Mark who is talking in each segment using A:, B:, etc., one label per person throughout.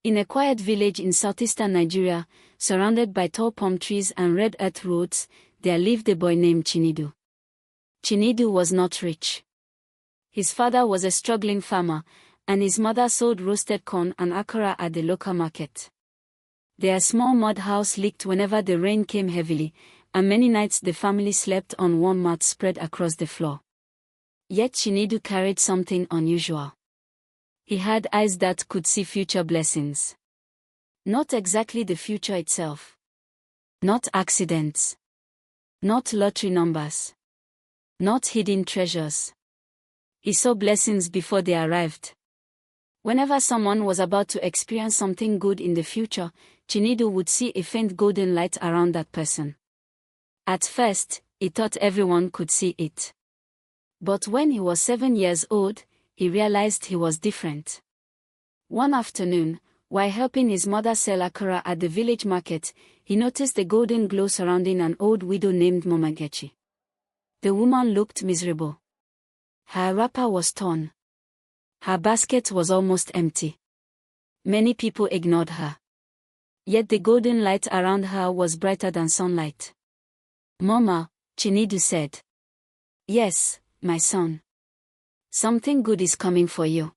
A: In a quiet village in southeastern Nigeria, surrounded by tall palm trees and red earth roads, there lived a boy named Chinedu. Chinedu was not rich. His father was a struggling farmer, and his mother sold roasted corn and akara at the local market. Their small mud house leaked whenever the rain came heavily, and many nights the family slept on one mat spread across the floor. Yet Chinedu carried something unusual. He had eyes that could see future blessings. Not exactly the future itself. Not accidents. Not lottery numbers. Not hidden treasures. He saw blessings before they arrived. Whenever someone was about to experience something good in the future, Chinedu would see a faint golden light around that person. At first, he thought everyone could see it. But when he was 7 years old, he realized he was different. One afternoon, while helping his mother sell akara at the village market, he noticed a golden glow surrounding an old widow named Mama Nkechi. The woman looked miserable. Her wrapper was torn. Her basket was almost empty. Many people ignored her. Yet the golden light around her was brighter than sunlight. "Mama," Chinedu said. "Yes, my son. Something good is coming for you."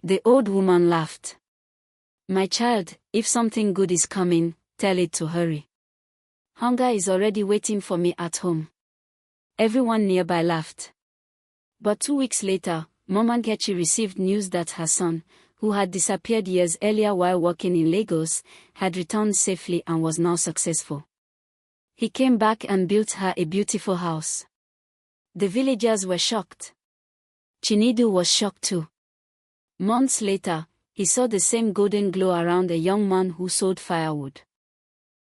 A: The old woman laughed. "My child, if something good is coming, tell it to hurry. Hunger is already waiting for me at home." Everyone nearby laughed. But 2 weeks later, Mama Nkechi received news that her son, who had disappeared years earlier while working in Lagos, had returned safely and was now successful. He came back and built her a beautiful house. The villagers were shocked. Chinedu was shocked too. Months later, he saw the same golden glow around a young man who sold firewood.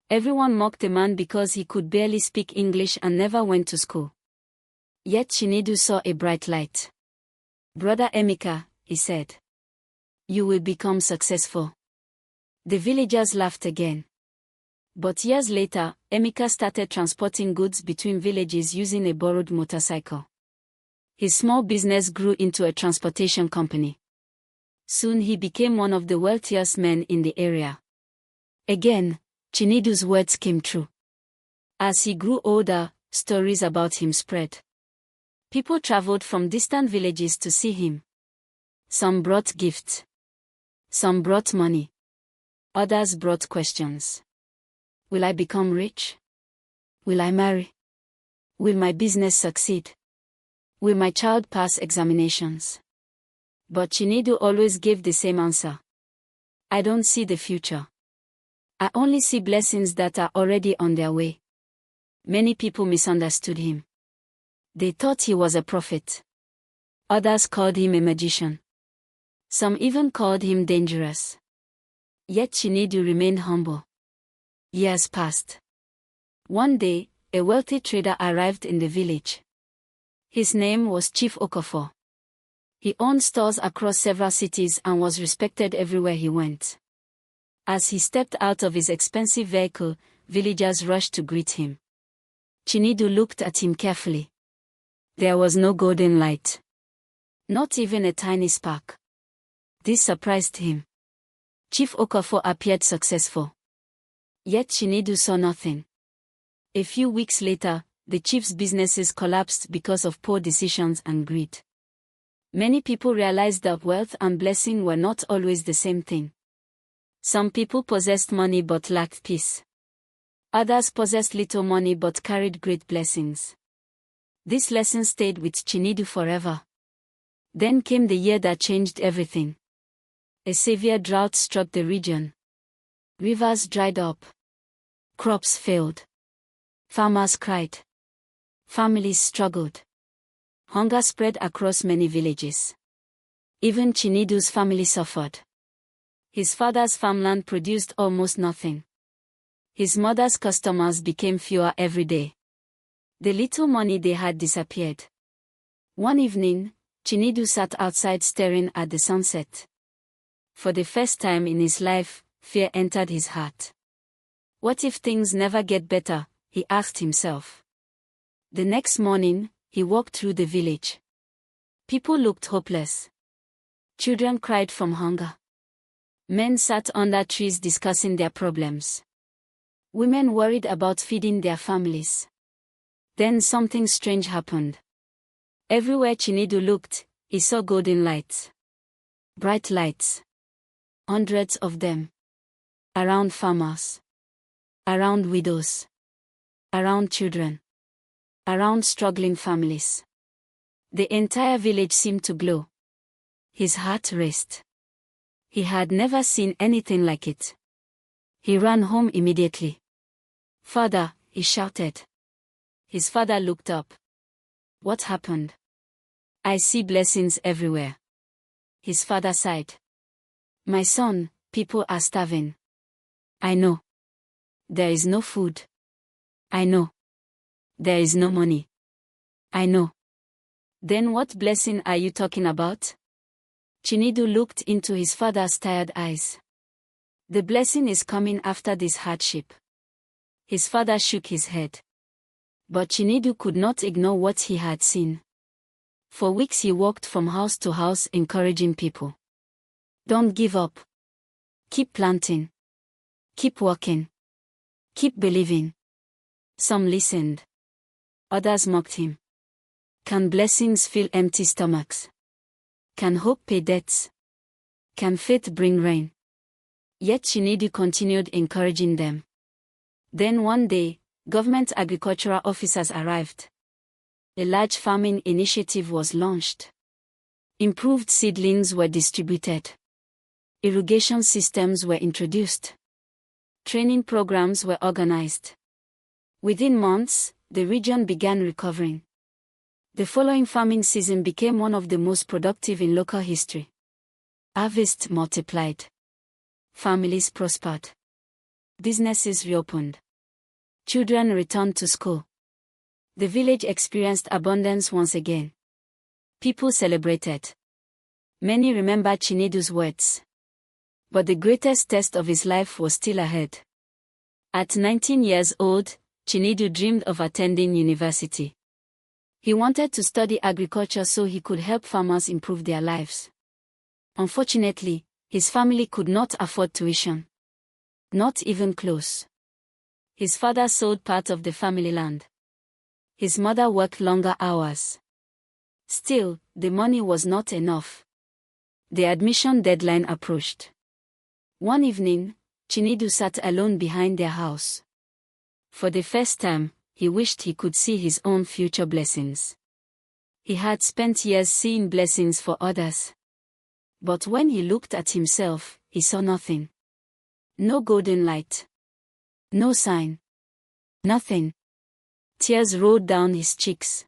A: Everyone mocked the man because he could barely speak English and never went to school. Yet Chinedu saw a bright light. "Brother Emeka," he said, "you will become successful." The villagers laughed again. But years later, Emeka started transporting goods between villages using a borrowed motorcycle. His small business grew into a transportation company. Soon he became one of the wealthiest men in the area. Again, Chinedu's words came true. As he grew older, stories about him spread. People traveled from distant villages to see him. Some brought gifts. Some brought money. Others brought questions. Will I become rich? Will I marry? Will my business succeed? Will my child pass examinations? But Chinedu always gave the same answer. "I don't see the future. I only see blessings that are already on their way." Many people misunderstood him. They thought he was a prophet. Others called him a magician. Some even called him dangerous. Yet Chinedu remained humble. Years passed. One day, a wealthy trader arrived in the village. His name was Chief Okafor. He owned stores across several cities and was respected everywhere he went. As he stepped out of his expensive vehicle, villagers rushed to greet him. Chinedu looked at him carefully. There was no golden light. Not even a tiny spark. This surprised him. Chief Okafor appeared successful. Yet Chinedu saw nothing. A few weeks later, the chief's businesses collapsed because of poor decisions and greed. Many people realized that wealth and blessing were not always the same thing. Some people possessed money but lacked peace. Others possessed little money but carried great blessings. This lesson stayed with Chinedu forever. Then came the year that changed everything. A severe drought struck the region. Rivers dried up. Crops failed. Farmers cried. Families struggled. Hunger spread across many villages. Even Chinedu's family suffered. His father's farmland produced almost nothing. His mother's customers became fewer every day. The little money they had disappeared. One evening, Chinedu sat outside staring at the sunset. For the first time in his life, fear entered his heart. What if things never get better, he asked himself. The next morning, he walked through the village. People looked hopeless. Children cried from hunger. Men sat under trees discussing their problems. Women worried about feeding their families. Then something strange happened. Everywhere Chinedu looked, he saw golden lights. Bright lights. Hundreds of them. Around farmers. Around widows. Around children. Around struggling families. The entire village seemed to glow. His heart raced. He had never seen anything like it. He ran home immediately. "Father," he shouted. His father looked up. "What happened?" "I see blessings everywhere." His father sighed. "My son, people are starving." "I know. There is no food." "I know. There is no money." "I know." "Then what blessing are you talking about?" Chinedu looked into his father's tired eyes. "The blessing is coming after this hardship." His father shook his head. But Chinedu could not ignore what he had seen. For weeks he walked from house to house encouraging people. "Don't give up. Keep planting. Keep working. Keep believing." Some listened. Others mocked him. Can blessings fill empty stomachs? Can hope pay debts? Can faith bring rain? Yet Chinedu continued encouraging them. Then one day, government agricultural officers arrived. A large farming initiative was launched. Improved seedlings were distributed. Irrigation systems were introduced. Training programs were organized. Within months, the region began recovering. The following farming season became one of the most productive in local history. Harvests multiplied. Families prospered. Businesses reopened. Children returned to school. The village experienced abundance once again. People celebrated. Many remembered Chinedu's words. But the greatest test of his life was still ahead. At 19 years old, Chinedu dreamed of attending university. He wanted to study agriculture so he could help farmers improve their lives. Unfortunately, his family could not afford tuition. Not even close. His father sold part of the family land. His mother worked longer hours. Still, the money was not enough. The admission deadline approached. One evening, Chinedu sat alone behind their house. For the first time, he wished he could see his own future blessings. He had spent years seeing blessings for others. But when he looked at himself, he saw nothing. No golden light. No sign. Nothing. Tears rolled down his cheeks.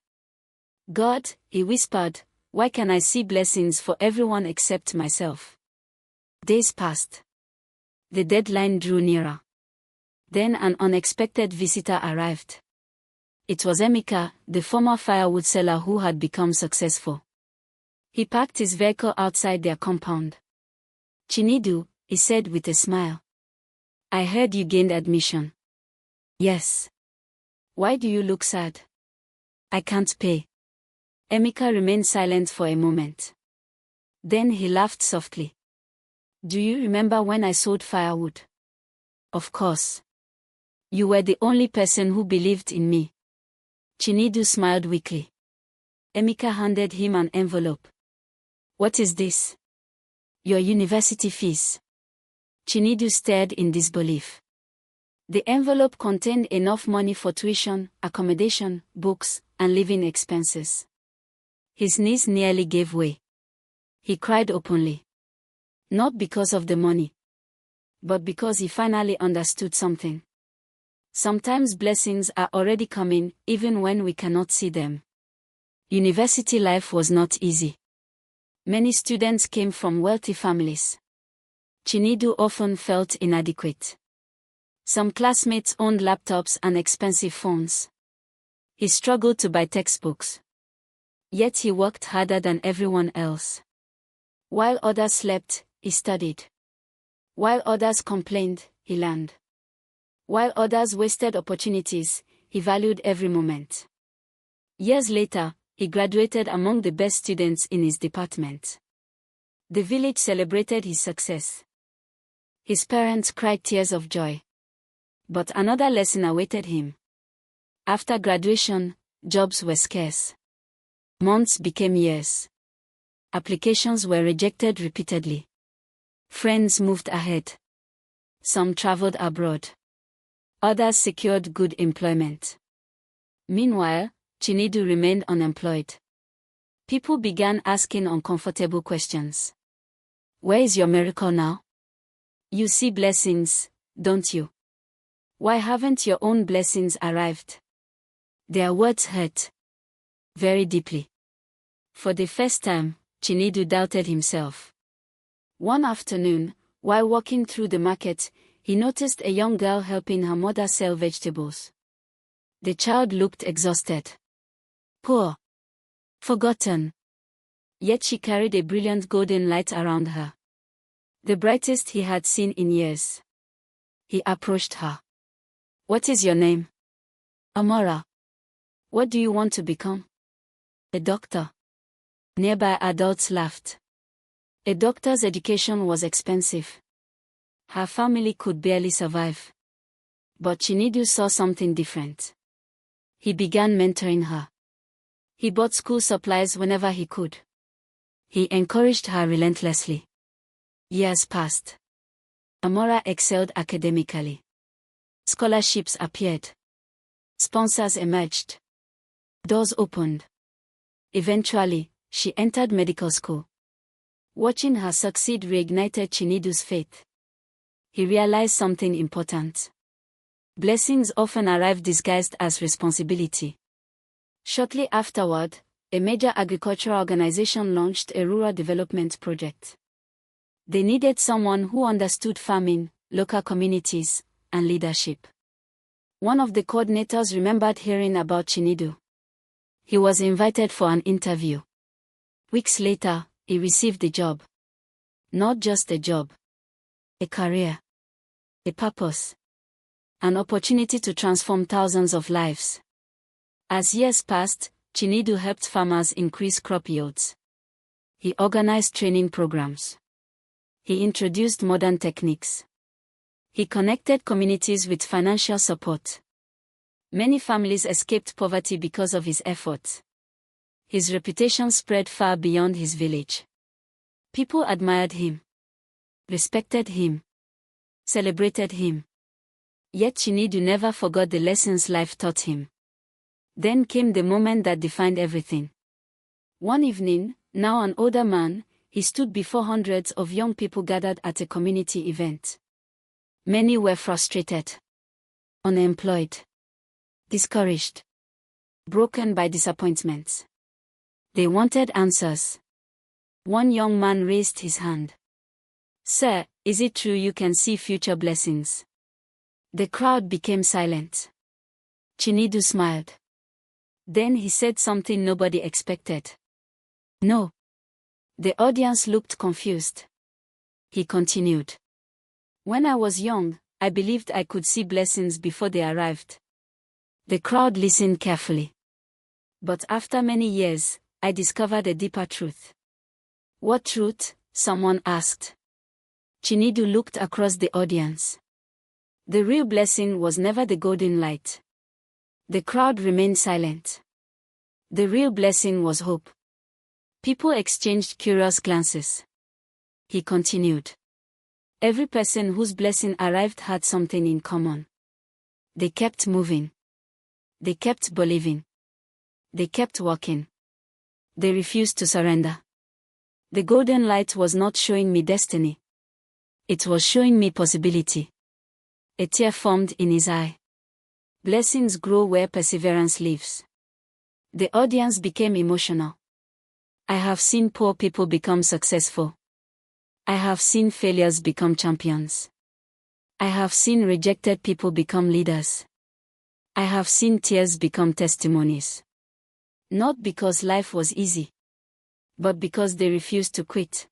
A: "God," he whispered, "why can I see blessings for everyone except myself?" Days passed. The deadline drew nearer. Then an unexpected visitor arrived. It was Emeka, the former firewood seller who had become successful. He parked his vehicle outside their compound. "Chinedu," he said with a smile. "I heard you gained admission." "Yes." "Why do you look sad?" "I can't pay." Emeka remained silent for a moment. Then he laughed softly. "Do you remember when I sold firewood?" "Of course. You were the only person who believed in me." Chinedu smiled weakly. Emeka handed him an envelope. "What is this?" "Your university fees." Chinedu stared in disbelief. The envelope contained enough money for tuition, accommodation, books, and living expenses. His knees nearly gave way. He cried openly. Not because of the money, but because he finally understood something. Sometimes blessings are already coming, even when we cannot see them. University life was not easy. Many students came from wealthy families. Chinedu often felt inadequate. Some classmates owned laptops and expensive phones. He struggled to buy textbooks. Yet he worked harder than everyone else. While others slept, he studied. While others complained, he learned. While others wasted opportunities, he valued every moment. Years later, he graduated among the best students in his department. The village celebrated his success. His parents cried tears of joy. But another lesson awaited him. After graduation, jobs were scarce. Months became years. Applications were rejected repeatedly. Friends moved ahead. Some traveled abroad. Others secured good employment. Meanwhile, Chinedu remained unemployed. People began asking uncomfortable questions. Where is your miracle now? You see blessings, don't you? Why haven't your own blessings arrived? Their words hurt very deeply. For the first time, Chinedu doubted himself. One afternoon, while walking through the market, he noticed a young girl helping her mother sell vegetables. The child looked exhausted. Poor. Forgotten. Yet she carried a brilliant golden light around her. The brightest he had seen in years. He approached her. What is your name? Amora. What do you want to become? A doctor. Nearby adults laughed. A doctor's education was expensive. Her family could barely survive. But Chinedu saw something different. He began mentoring her. He bought school supplies whenever he could. He encouraged her relentlessly. Years passed. Amora excelled academically. Scholarships appeared. Sponsors emerged. Doors opened. Eventually, she entered medical school. Watching her succeed reignited Chinedu's faith. He realized something important. Blessings often arrive disguised as responsibility. Shortly afterward, a major agricultural organization launched a rural development project. They needed someone who understood farming, local communities, and leadership. One of the coordinators remembered hearing about Chinedu. He was invited for an interview. Weeks later, he received the job. Not just a job. A career. A purpose. An opportunity to transform thousands of lives. As years passed, Chinedu helped farmers increase crop yields. He organized training programs. He introduced modern techniques. He connected communities with financial support. Many families escaped poverty because of his efforts. His reputation spread far beyond his village. People admired him, respected him, celebrated him. Yet Chinedu never forgot the lessons life taught him. Then came the moment that defined everything. One evening, now an older man, he stood before hundreds of young people gathered at a community event. Many were frustrated, unemployed, discouraged, broken by disappointments. They wanted answers. One young man raised his hand. Sir, is it true you can see future blessings? The crowd became silent. Chinedu smiled. Then he said something nobody expected. No. The audience looked confused. He continued. When I was young, I believed I could see blessings before they arrived. The crowd listened carefully. But after many years, I discovered a deeper truth. What truth? Someone asked. Chinedu looked across the audience. The real blessing was never the golden light. The crowd remained silent. The real blessing was hope. People exchanged curious glances. He continued. Every person whose blessing arrived had something in common. They kept moving. They kept believing. They kept walking. They refused to surrender. The golden light was not showing me destiny. It was showing me possibility. A tear formed in his eye. Blessings grow where perseverance lives. The audience became emotional. I have seen poor people become successful. I have seen failures become champions. I have seen rejected people become leaders. I have seen tears become testimonies. Not because life was easy, but because they refused to quit.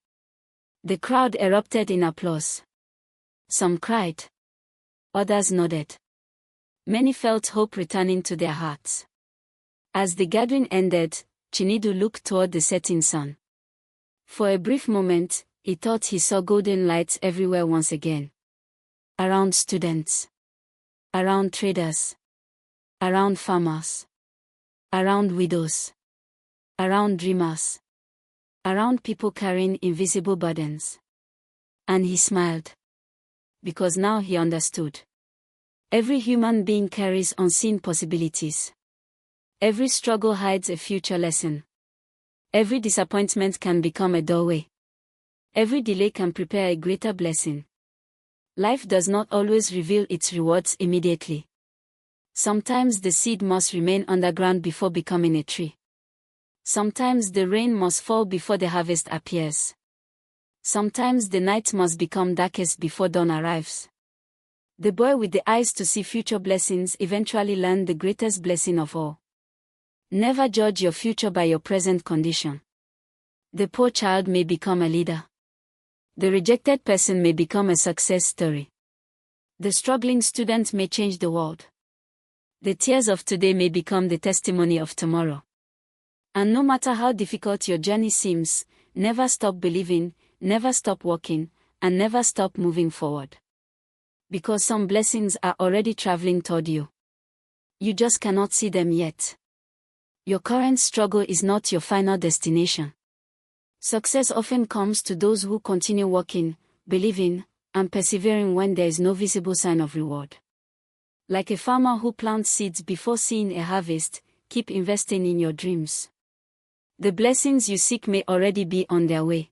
A: The crowd erupted in applause. Some cried. Others nodded. Many felt hope returning to their hearts. As the gathering ended, Chinedu looked toward the setting sun. For a brief moment, he thought he saw golden lights everywhere once again. around students, around traders, around farmers, around widows, around dreamers, around people carrying invisible burdens. And he smiled. Because now he understood. Every human being carries unseen possibilities. Every struggle hides a future lesson. Every disappointment can become a doorway. Every delay can prepare a greater blessing. Life does not always reveal its rewards immediately. Sometimes the seed must remain underground before becoming a tree. Sometimes the rain must fall before the harvest appears. Sometimes the night must become darkest before dawn arrives. The boy with the eyes to see future blessings eventually learned the greatest blessing of all. Never judge your future by your present condition. The poor child may become a leader. The rejected person may become a success story. The struggling student may change the world. The tears of today may become the testimony of tomorrow. And no matter how difficult your journey seems, never stop believing, never stop walking, and never stop moving forward. Because some blessings are already traveling toward you. You just cannot see them yet. Your current struggle is not your final destination. Success often comes to those who continue walking, believing, and persevering when there is no visible sign of reward. Like a farmer who plants seeds before seeing a harvest, keep investing in your dreams. The blessings you seek may already be on their way.